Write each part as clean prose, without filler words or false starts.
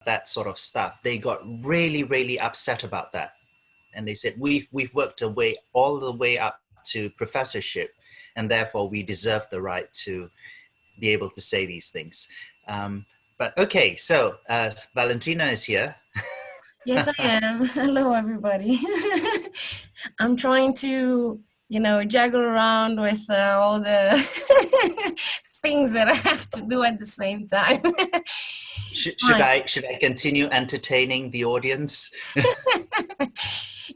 that sort of stuff, they got really, really upset about that. And they said, we've worked all the way up to professorship, and therefore we deserve the right to be able to say these things. But okay, so Valentina is here. Yes, I am. Hello, everybody. I'm trying to, juggle around with all the things that I have to do at the same time. Should I continue entertaining the audience?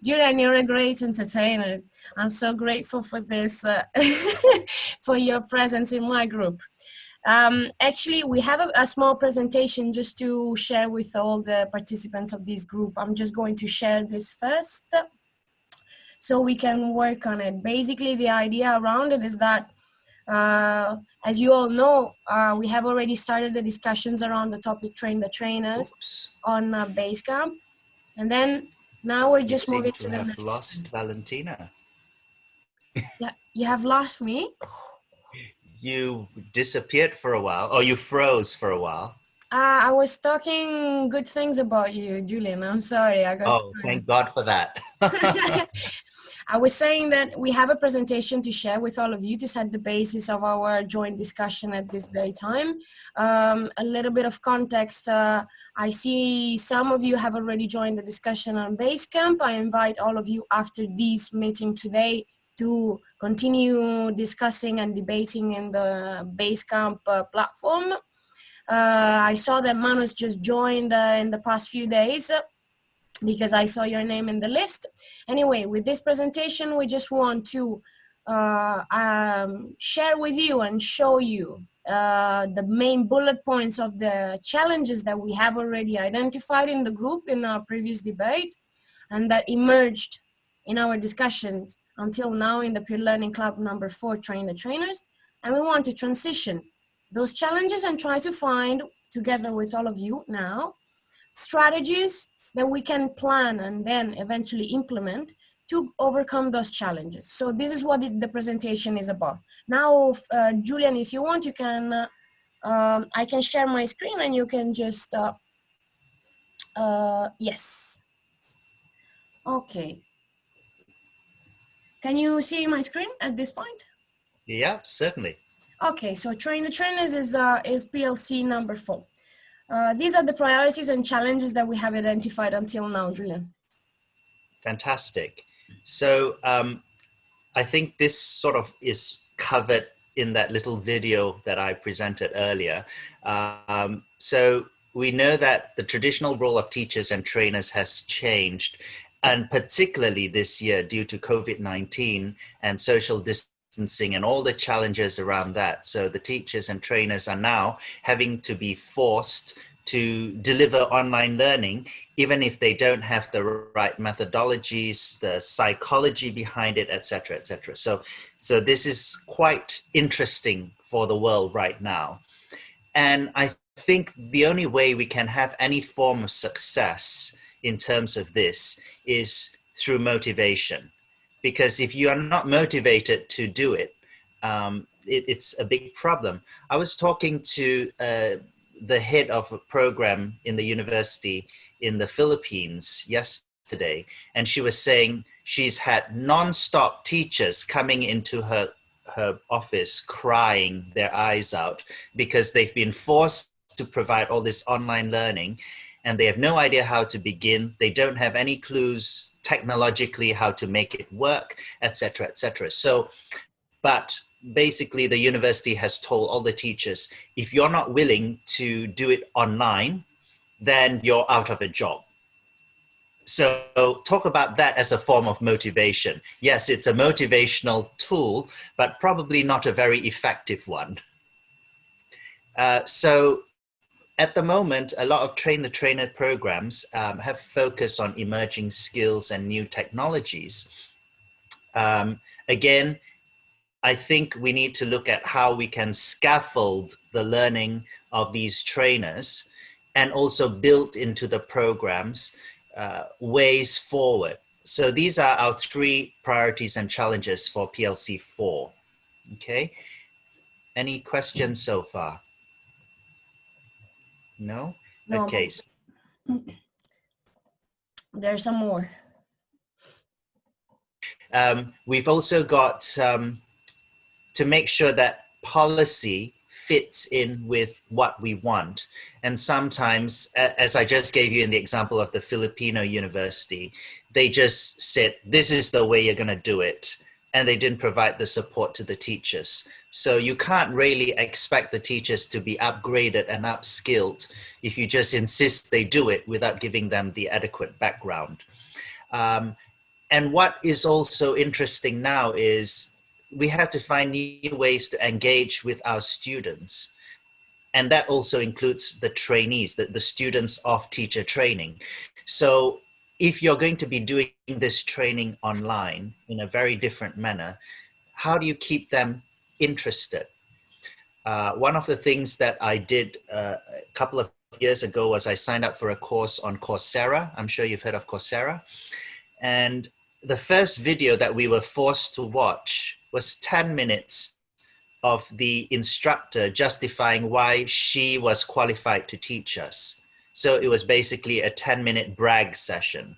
Julian, you're a great entertainer. I'm so grateful for this, for your presence in my group. Actually, we have a small presentation just to share with all the participants of this group. I'm just going to share this first so we can work on it. Basically, the idea around it is that, as you all know, we have already started the discussions around the topic Train the Trainers on Basecamp. And then now we're just moving to the next. Lost Valentina. Yeah, you have lost me? You disappeared for a while, or you froze for a while. I was talking good things about you, Julian. I'm sorry. Thank God for that. I was saying that we have a presentation to share with all of you to set the basis of our joint discussion at this very time. A little bit of context. I see some of you have already joined the discussion on Basecamp. I invite all of you after this meeting today to continue discussing and debating in the Basecamp platform. I saw that Manus just joined in the past few days because I saw your name in the list. Anyway, with this presentation, we just want to share with you and show you the main bullet points of the challenges that we have already identified in the group in our previous debate and that emerged in our discussions until now in the Peer Learning Club number 4, Train the Trainers. And we want to transition those challenges and try to find, together with all of you now, strategies that we can plan and then eventually implement to overcome those challenges. So this is what the presentation is about. Now, Julian, if you want, you can, I can share my screen and you can just, yes. Okay. Can you see my screen at this point? Yeah, certainly. Okay, so Train the Trainers is PLC number 4. These are the priorities and challenges that we have identified until now, Julian. Fantastic. So I think this sort of is covered in that little video that I presented earlier. So we know that the traditional role of teachers and trainers has changed, and particularly this year due to COVID-19 and social distancing and all the challenges around that. So the teachers and trainers are now having to be forced to deliver online learning, even if they don't have the right methodologies, the psychology behind it, et cetera, et cetera. So this is quite interesting for the world right now. And I think the only way we can have any form of success in terms of this is through motivation. Because if you are not motivated to do it, it's a big problem. I was talking to the head of a program in the university in the Philippines yesterday, and she was saying she's had non-stop teachers coming into her office crying their eyes out because they've been forced to provide all this online learning and they have no idea how to begin. They don't have any clues technologically how to make it work, etc., etc. So, but basically the university has told all the teachers, if you're not willing to do it online, then you're out of a job. So talk about that as a form of motivation. Yes, it's a motivational tool, but probably not a very effective one. So at the moment, a lot of train-the-trainer programs have focused on emerging skills and new technologies. Again, I think we need to look at how we can scaffold the learning of these trainers and also build into the programs ways forward. So these are our 3 priorities and challenges for PLC4. Okay. Any questions so far? No? No. Okay. There's some more. We've also got to make sure that policy fits in with what we want. And sometimes, as I just gave you in the example of the Filipino university, they just said, this is the way you're going to do it. And they didn't provide the support to the teachers. So you can't really expect the teachers to be upgraded and upskilled if you just insist they do it without giving them the adequate background. And what is also interesting now is we have to find new ways to engage with our students. And that also includes the trainees, the students of teacher training. So if you're going to be doing this training online in a very different manner, how do you keep them interested? One of the things that I did a couple of years ago was I signed up for a course on Coursera. I'm sure you've heard of Coursera. And the first video that we were forced to watch was 10 minutes of the instructor justifying why she was qualified to teach us. So it was basically a 10-minute brag session.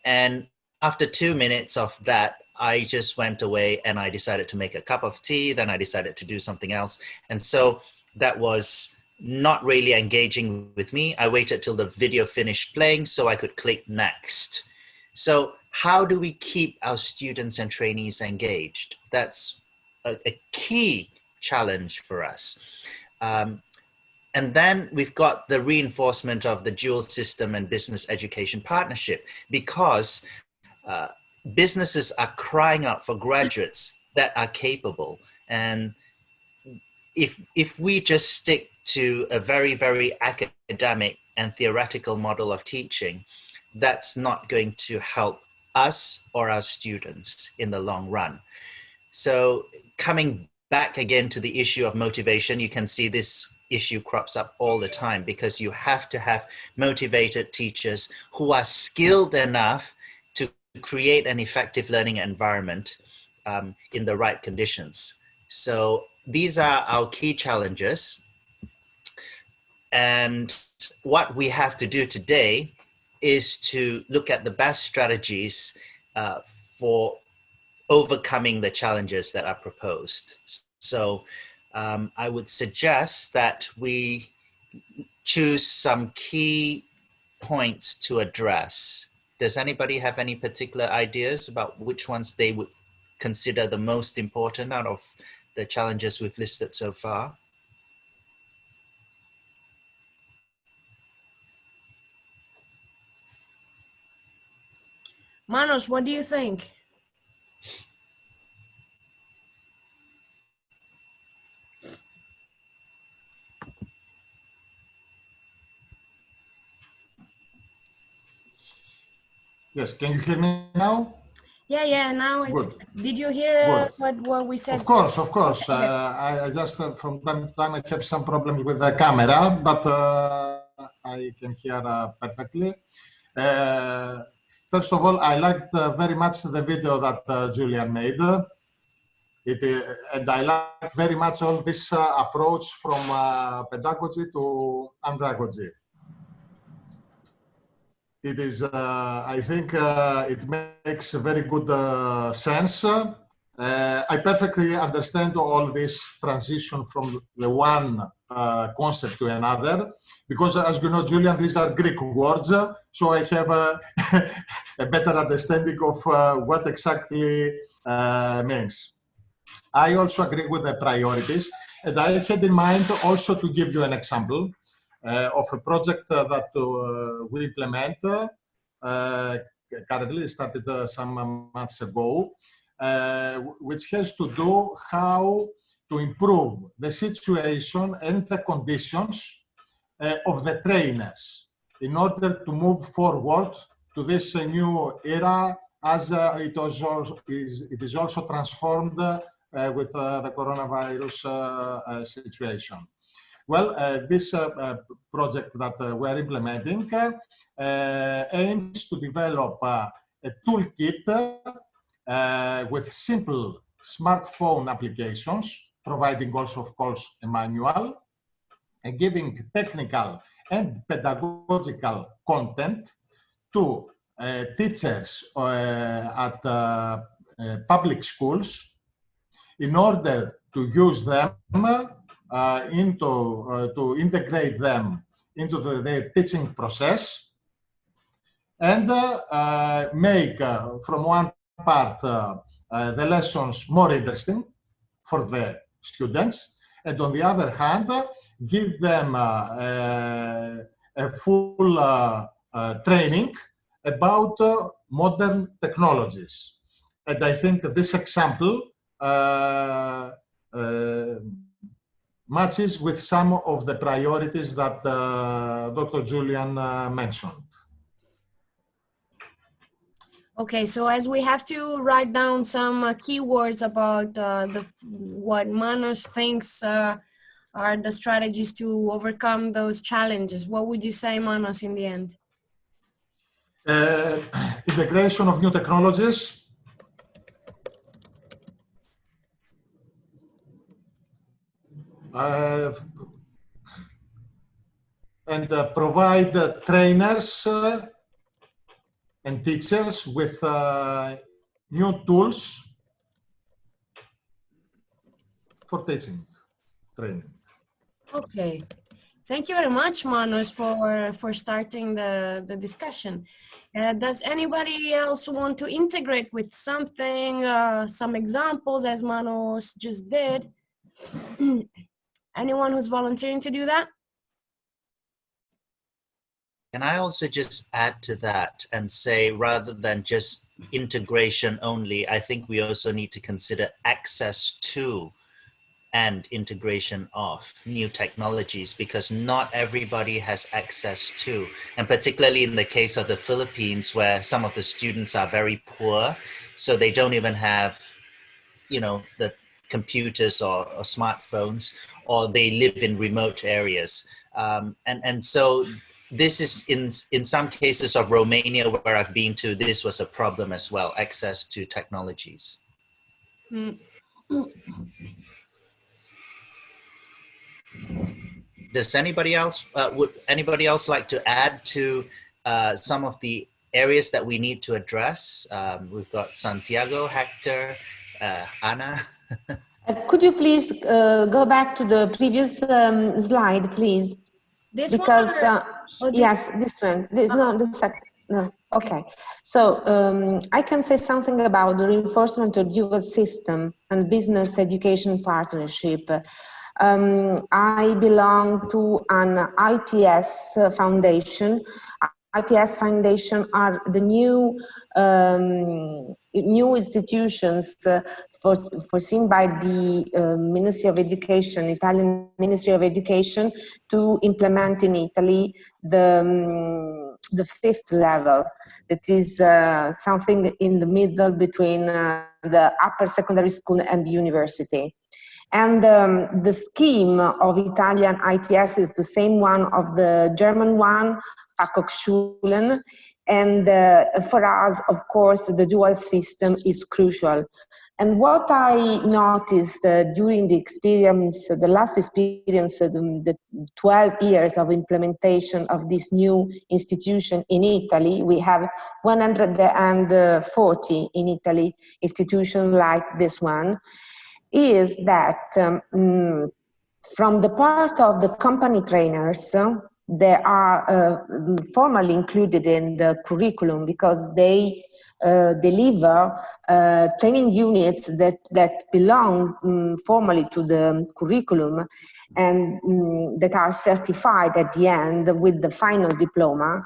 And after 2 minutes of that, I just went away and I decided to make a cup of tea. Then I decided to do something else. And so that was not really engaging with me. I waited till the video finished playing so I could click next. So how do we keep our students and trainees engaged? That's a key challenge for us. And then we've got the reinforcement of the dual system and business education partnership, because businesses are crying out for graduates that are capable. And if we just stick to a very, very academic and theoretical model of teaching, that's not going to help us or our students in the long run. So coming back again to the issue of motivation, you can see this issue crops up all the time, because you have to have motivated teachers who are skilled enough to create an effective learning environment in the right conditions. So these are our key challenges. And what we have to do today is to look at the best strategies for overcoming the challenges that are proposed. So I would suggest that we choose some key points to address. Does anybody have any particular ideas about which ones they would consider the most important out of the challenges we've listed so far? Manos, what do you think? Yes, can you hear me now? Yeah, now it's Good. Did you hear what we said? Of course. I just, from time to time, I have some problems with the camera, but I can hear perfectly. First of all, I liked very much the video that Julian made. And I like very much all this approach from pedagogy to andragogy. It is, I think it makes a very good sense. I perfectly understand all this transition from the one concept to another, because as you know, Julian, these are Greek words, so I have a better understanding of what exactly means. I also agree with the priorities, and I had in mind also to give you an example of a project that we implement currently, started some months ago, which has to do how to improve the situation and the conditions of the trainers in order to move forward to this new era, as it is also transformed with the coronavirus situation. Well, this project that we're implementing aims to develop a toolkit with simple smartphone applications, providing also, of course, a manual, and giving technical and pedagogical content to teachers at public schools in order to use them to integrate them into their teaching process and make from one part the lessons more interesting for the students, and on the other hand give them a full training about modern technologies. And I think this example matches with some of the priorities that Dr. Julian mentioned. Okay, so as we have to write down some keywords about what Manos thinks are the strategies to overcome those challenges, what would you say, Manos, in the end? Integration of new technologies, and provide trainers and teachers with new tools for teaching, training. Okay, thank you very much, Manos, for starting the discussion. Does anybody else want to integrate with something, some examples as Manos just did? Anyone who's volunteering to do that? Can I also just add to that and say, rather than just integration only, I think we also need to consider access to and integration of new technologies, because not everybody has access to, and particularly in the case of the Philippines, where some of the students are very poor, so they don't even have, you know, the computers or smartphones, or they live in remote areas. And so this is in some cases of Romania where I've been to, this was a problem as well, access to technologies. Does anybody else, would anybody else like to add to some of the areas that we need to address? We've got Santiago, Hector, Anna. Could you please go back to the previous slide, please? This because one? yes, this one. No, the second. No. Okay. So I can say something about the reinforcement of dual system and business education partnership. I belong to an ITS foundation. ITS foundation are the new new institutions foreseen by the Ministry of Education, Italian Ministry of Education, to implement in Italy the fifth level. That is something in the middle between the upper secondary school and the university. And the scheme of Italian ITS is the same one of the German one, Fachhochschulen. And for us, of course, the dual system is crucial. And what I noticed during the experience, the last experience, the 12 years of implementation of this new institution in Italy, we have 140 in Italy, institutions like this one, is that from the part of the company trainers, they are formally included in the curriculum because they deliver training units that belong formally to the curriculum and that are certified at the end with the final diploma.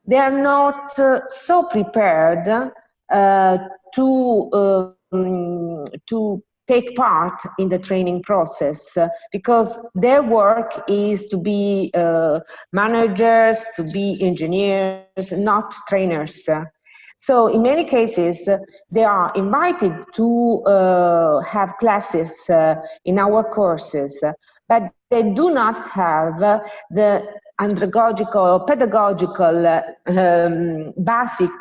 They are not so prepared to take part in the training process because their work is to be managers, to be engineers, not trainers. So in many cases, they are invited to have classes in our courses, but they do not have the andragogical, pedagogical basic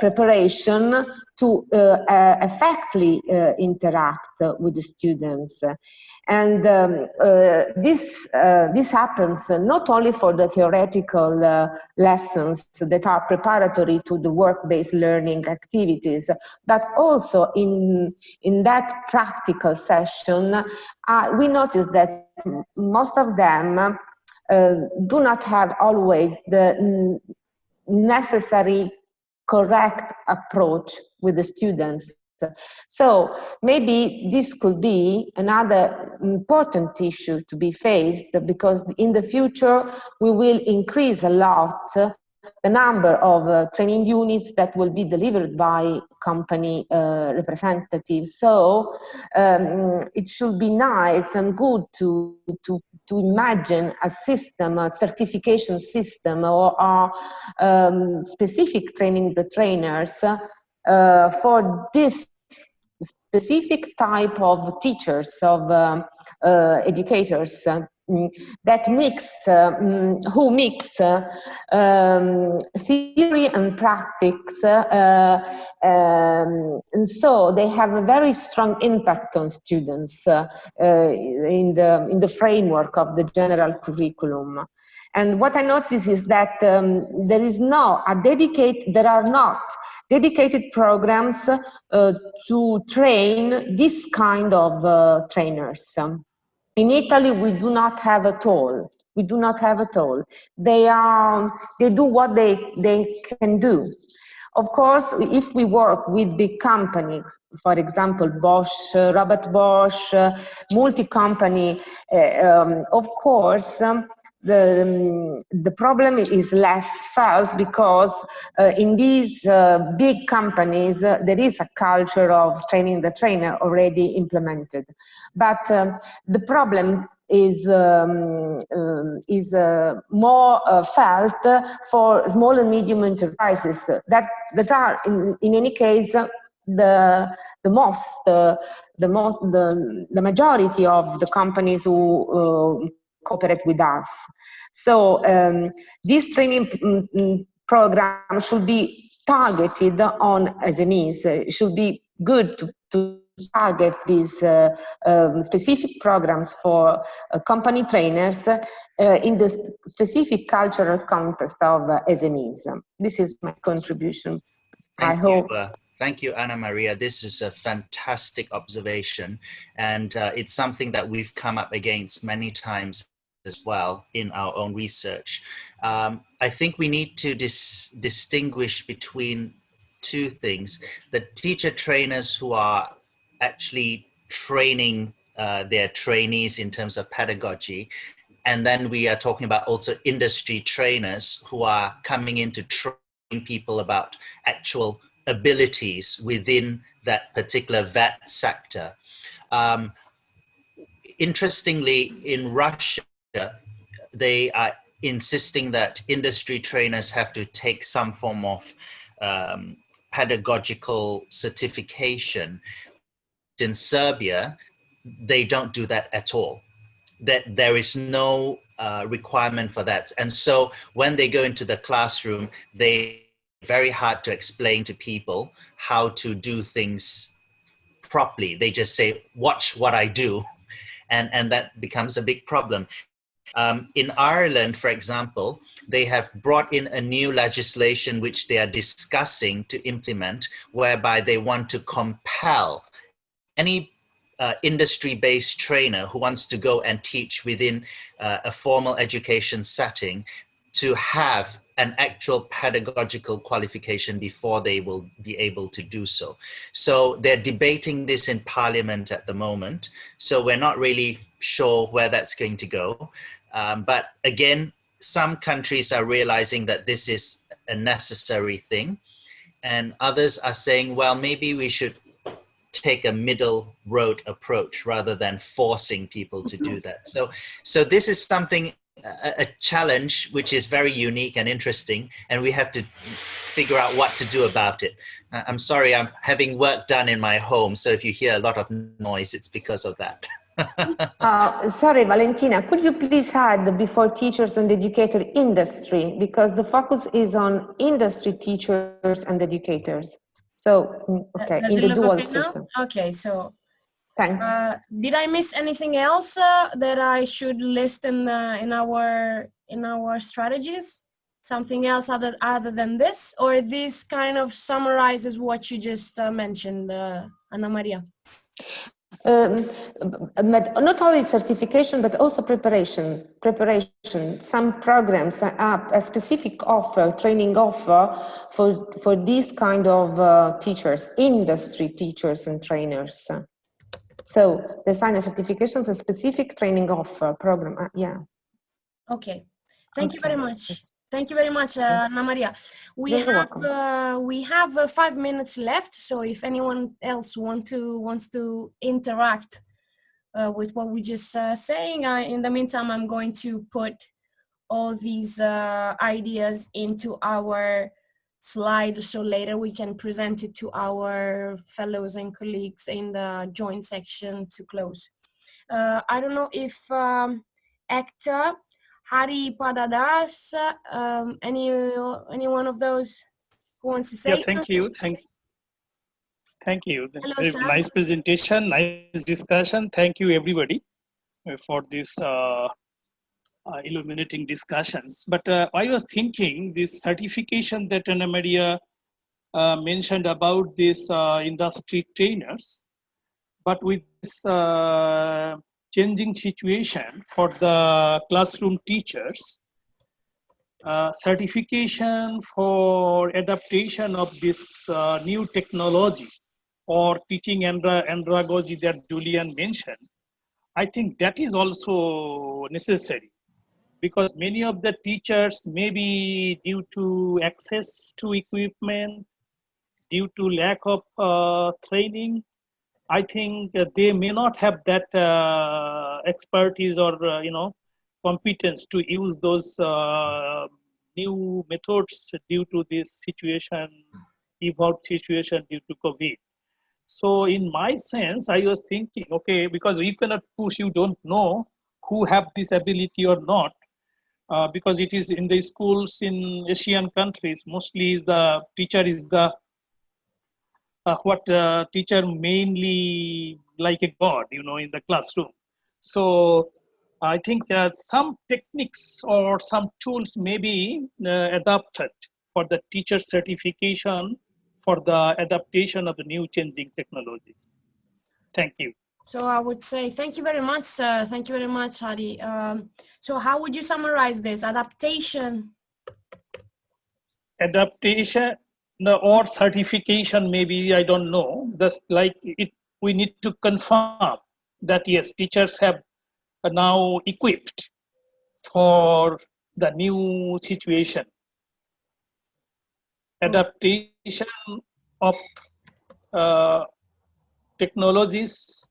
preparation to effectively interact with the students. And this happens not only for the theoretical lessons that are preparatory to the work-based learning activities, but also in that practical session, we notice that most of them do not have always the necessary correct approach with the students. So maybe this could be another important issue to be faced, because in the future we will increase a lot the number of training units that will be delivered by company representatives. So it should be nice and good to imagine a system, a certification system, or specific training the trainers for this specific type of teachers, of educators, that mix, who mix theory and practice, and so they have a very strong impact on students in the framework of the general curriculum. And what I notice is that there are not dedicated programs to train this kind of trainers. In Italy, we do not have at all. We do not have at all. They do what they can do. Of course, if we work with big companies, for example, Bosch, Robert Bosch, multi-company, of course, the problem is less felt, because in these big companies there is a culture of training the trainer already implemented. But the problem is more felt for small and medium enterprises that are in any case the majority of the companies who cooperate with us. So this training program should be targeted on SMEs. It should be good to target these specific programs for company trainers in the specific cultural context of SMEs. This is my contribution. Thank you, Anna Maria. This is a fantastic observation, and it's something that we've come up against many times as well in our own research. I think we need to distinguish between two things: the teacher trainers who are actually training their trainees in terms of pedagogy, and then we are talking about also industry trainers who are coming in to train people about actual abilities within that particular VET sector. Interestingly, in Russia, they are insisting that industry trainers have to take some form of pedagogical certification. In Serbia, they don't do that at all. That there is no requirement for that. And so when they go into the classroom, they very hard to explain to people how to do things properly. They just say, watch what I do. And that becomes a big problem. In Ireland, for example, they have brought in a new legislation which they are discussing to implement, whereby they want to compel any industry-based trainer who wants to go and teach within a formal education setting to have an actual pedagogical qualification before they will be able to do so. So they're debating this in Parliament at the moment. So we're not really sure where that's going to go. But again, some countries are realizing that this is a necessary thing. And others are saying, well, maybe we should take a middle road approach rather than forcing people to do that. So this is something, a challenge which is very unique and interesting, and we have to figure out what to do about it. I'm sorry, I'm having work done in my home, so if you hear a lot of noise, it's because of that. Sorry, Valentina, could you please add before teachers and educator industry, because the focus is on industry teachers and educators. So, okay, Does in it the look dual okay now? system. Okay, so Thanks. did I miss anything else that I should list in our strategies? Something else other than this, or this kind of summarizes what you just mentioned, Anna Maria? But not only certification, but also preparation. Some programs have a specific offer, training offer for these kind of teachers, industry teachers and trainers. So design a certification, a specific training offer program. Yeah. Okay, thank you very much. Yes. Thank you very much, Anna Maria. You're welcome. We have 5 minutes left, so if anyone else wants to interact with what we just saying, in the meantime, I'm going to put all these ideas into our slide, so later we can present it to our fellows and colleagues in the joint section to close. I don't know if Ekta, Hari Padadas, any one of those who wants to say? Yeah, thank you. Thank you. Hello, Very sir. nice presentation, nice discussion. Thank you, everybody, for this illuminating discussions. But I was thinking this certification that Anna Maria mentioned about this industry trainers, but with this changing situation for the classroom teachers, certification for adaptation of this new technology or teaching andragogy that Julian mentioned, I think that is also necessary, because many of the teachers, maybe due to access to equipment, due to lack of training, I think they may not have that expertise or competence to use those new methods due to this situation, evolved situation due to COVID. So in my sense, I was thinking, okay, because you cannot push, you don't know who have this ability or not, because it is in the schools in Asian countries, mostly is the teacher is the teacher mainly like a god, in the classroom. So I think some techniques or some tools may be adapted for the teacher certification for the adaptation of the new changing technologies. Thank you. So I would say thank you very much, sir. Thank you very much, Hari. So how would you summarize this adaptation? Adaptation or certification, maybe, I don't know. That's like it. We need to confirm that yes, teachers have now equipped for the new situation. Adaptation of technologies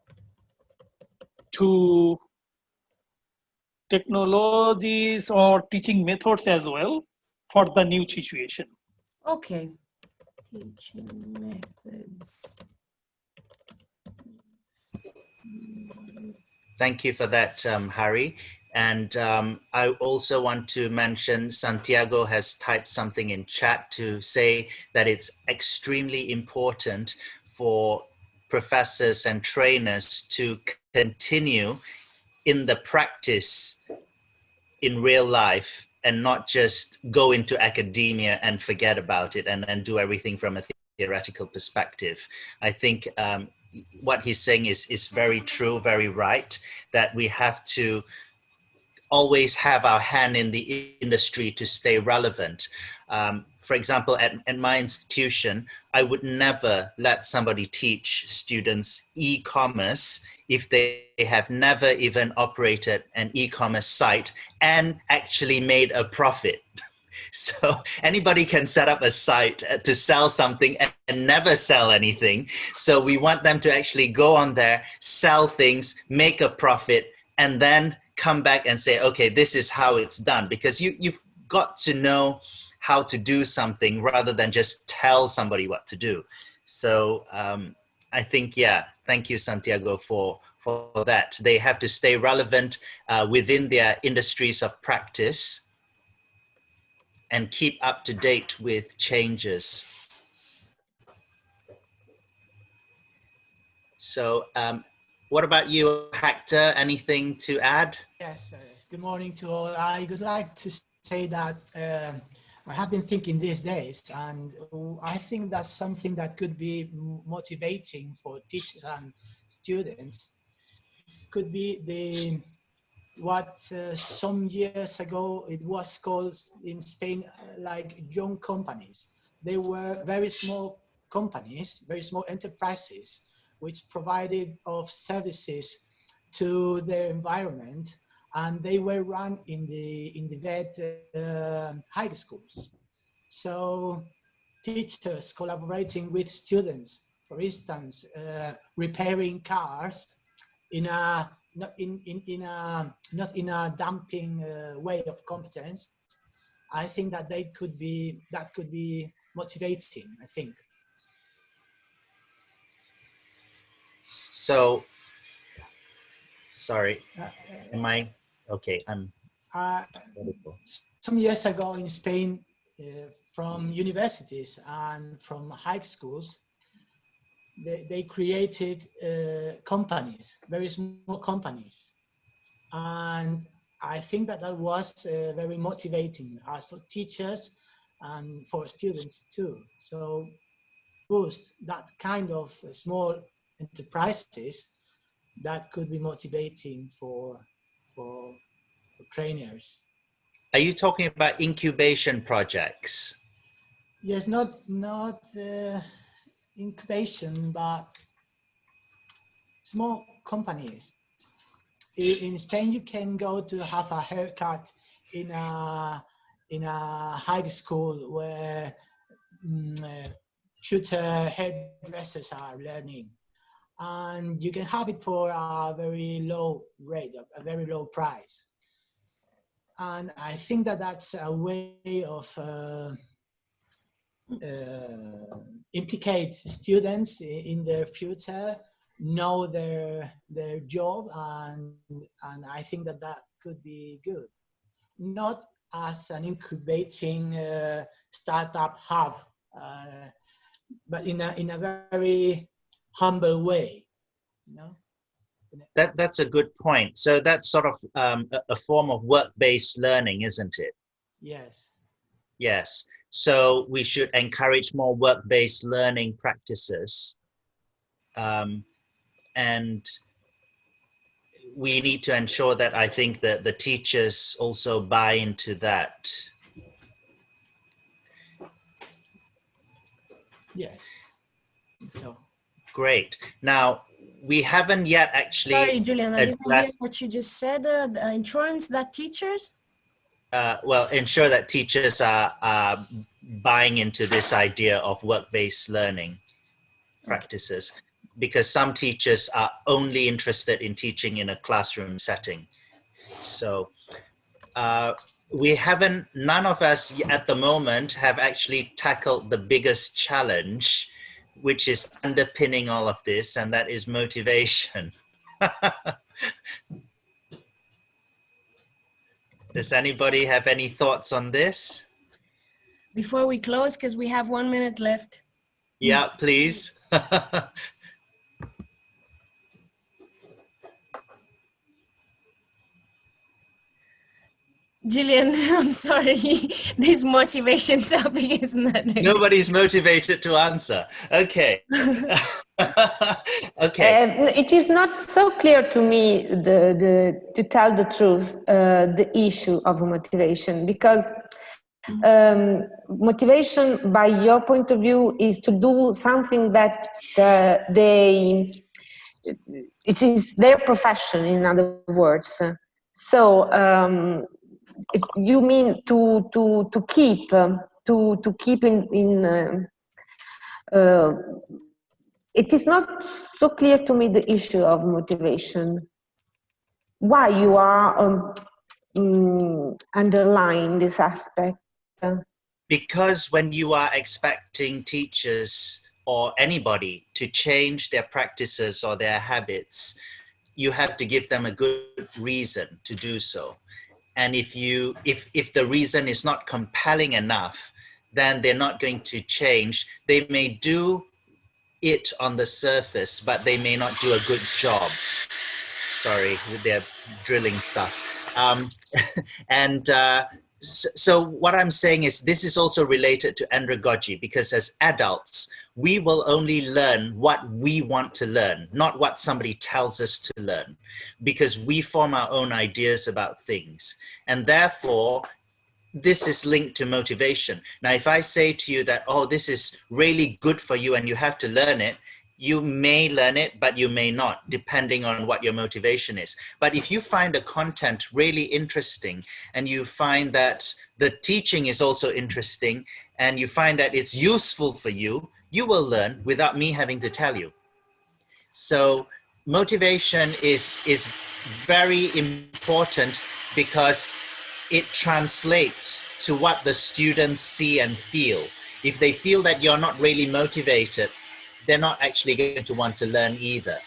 to technologies or teaching methods as well for the new situation. Okay. Teaching methods. Thank you for that, Hari. And I also want to mention Santiago has typed something in chat to say that it's extremely important for professors and trainers to continue in the practice in real life and not just go into academia and forget about it and do everything from a theoretical perspective. I think what he's saying is very true, very right, that we have to always have our hand in the industry to stay relevant. For example, at my institution, I would never let somebody teach students e-commerce if they have never even operated an e-commerce site and actually made a profit. So anybody can set up a site to sell something and never sell anything. So we want them to actually go on there, sell things, make a profit, and then come back and say, okay, this is how it's done. Because you've got to know how to do something rather than just tell somebody what to do. So I think, yeah, thank you, Santiago, for for that. They have to stay relevant within their industries of practice and keep up to date with changes. So what about you, Hector? Anything to add? Yes, good morning to all. I would like to say that I have been thinking these days, and I think that's something that could be motivating for teachers and students. Could be what some years ago it was called in Spain like young companies. They were very small companies, very small enterprises, which provided of services to their environment, and they were run in the vet high schools. So teachers collaborating with students, for instance, repairing cars in a not in a dumping way of competence. I think that could be motivating, I think. So, sorry, am I okay? Some years ago in Spain, from universities and from high schools, they created companies, very small companies, and I think that was very motivating as for teachers and for students too. So boost that kind of small enterprises that could be motivating for trainers. Are you talking about incubation projects? Yes, not incubation, but small companies. In Spain, you can go to have a haircut in a high school where future hairdressers are learning, and you can have it for a very low rate, a very low price. And I think that that's a way of implicate students in their future, know their job, and I think that could be good. Not as an incubating startup hub, but in a very humble way, you know. That's a good point. So that's sort of a form of work-based learning, isn't it? Yes. Yes. So we should encourage more work-based learning practices. And we need to ensure that I think that the teachers also buy into that. Yes. So. Great. Now, we haven't yet actually. Sorry, Julian, I didn't hear what you just said. The insurance that teachers? Well, ensure that teachers are buying into this idea of work-based learning practices, because some teachers are only interested in teaching in a classroom setting. So none of us at the moment have actually tackled the biggest challenge, which is underpinning all of this, and that is motivation. Does anybody have any thoughts on this? Before we close, because we have 1 minute left. Yeah, please. Julian, I'm sorry. This motivation topic is not really... Nobody's motivated to answer. Okay. Okay. It is not so clear to me, to tell the truth, the issue of motivation, because motivation, by your point of view, is to do something that it is their profession, in other words. So if you mean to keep in it is not so clear to me, the issue of motivation. Why you are underlying this aspect? Because when you are expecting teachers or anybody to change their practices or their habits, you have to give them a good reason to do so. And if the reason is not compelling enough, then they're not going to change. They may do it on the surface, but they may not do a good job. Sorry, they're drilling stuff. So what I'm saying is this is also related to andragogy, because as adults, we will only learn what we want to learn, not what somebody tells us to learn, because we form our own ideas about things. And therefore, this is linked to motivation. Now, if I say to you that, oh, this is really good for you and you have to learn it, you may learn it, but you may not, depending on what your motivation is. But if you find the content really interesting and you find that the teaching is also interesting and you find that it's useful for you, you will learn without me having to tell you. So motivation is very important because it translates to what the students see and feel. If they feel that you're not really motivated, they're not actually going to want to learn either.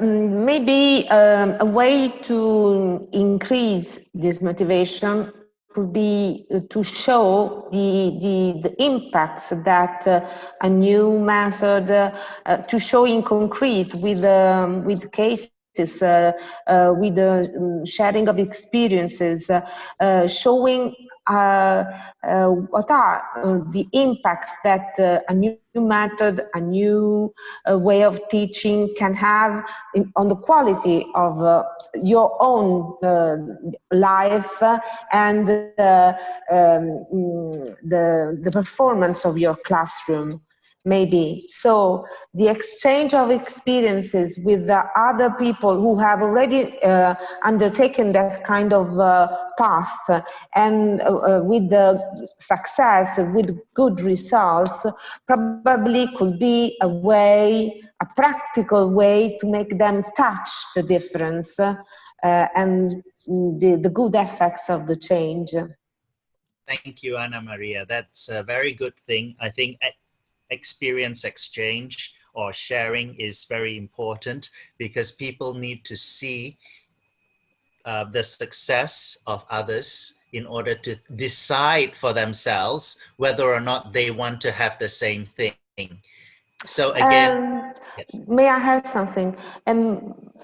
Maybe a way to increase this motivation could be to show the impacts that a new method, to show in concrete with cases, with the sharing of experiences, showing what are the impacts that a new method, a new way of teaching can have on the quality of your own life and the performance of your classroom. Maybe. So the exchange of experiences with the other people who have already undertaken that kind of path and with the success, with good results, probably could be a way, a practical way to make them touch the difference and the good effects of the change. Thank you, Anna Maria. That's a very good thing. I think experience exchange or sharing is very important because people need to see the success of others in order to decide for themselves whether or not they want to have the same thing. So again, yes. May I have something?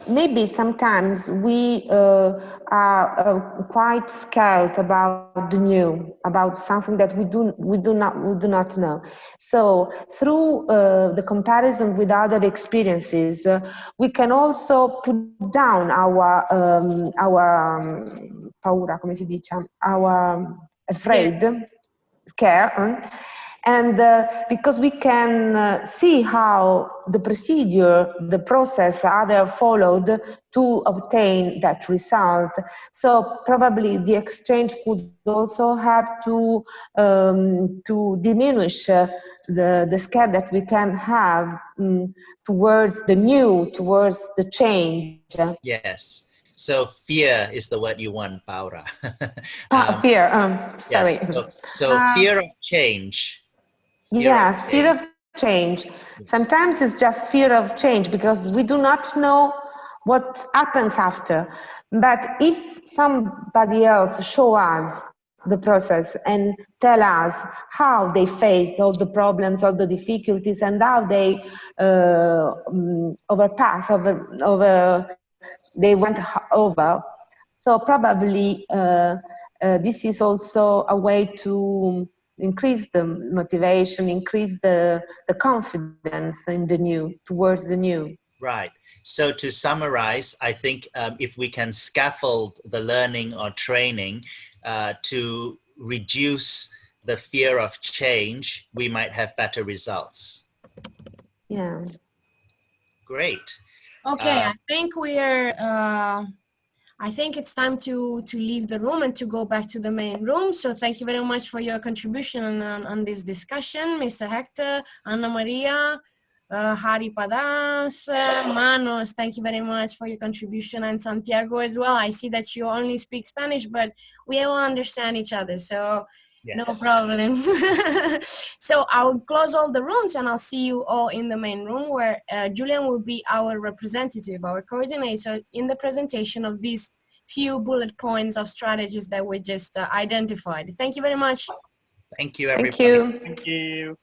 Maybe sometimes we are quite scared about the new, about something that we do not know. So through the comparison with other experiences, we can also put down our paura, come si dice, our scare. And because we can see how the procedure, the process others followed to obtain that result. So probably the exchange could also help to diminish the scare that we can have towards the new, towards the change. Yes. So fear is the word you want, Paura. Fear, sorry. Yes. So fear of change. Fear of change. Sometimes it's just fear of change because we do not know what happens after. But if somebody else show us the process and tell us how they face all the problems, all the difficulties, and how they they went over. So probably this is also a way to increase the motivation, increase the confidence in the new, towards the new. Right. So to summarize, I think if we can scaffold the learning or training to reduce the fear of change, we might have better results. Yeah. Great. Okay, I think I think it's time to leave the room and to go back to the main room. So thank you very much for your contribution on this discussion, Mr. Hector, Anna Maria, Hari Padas, Manos, thank you very much for your contribution, and Santiago as well. I see that you only speak Spanish, but we all understand each other. So Yes. No problem. So I'll close all the rooms and I'll see you all in the main room where Julian will be our representative, our coordinator in the presentation of these few bullet points of strategies that we just identified. Thank you very much. Thank you, Thank everybody. you. Thank you.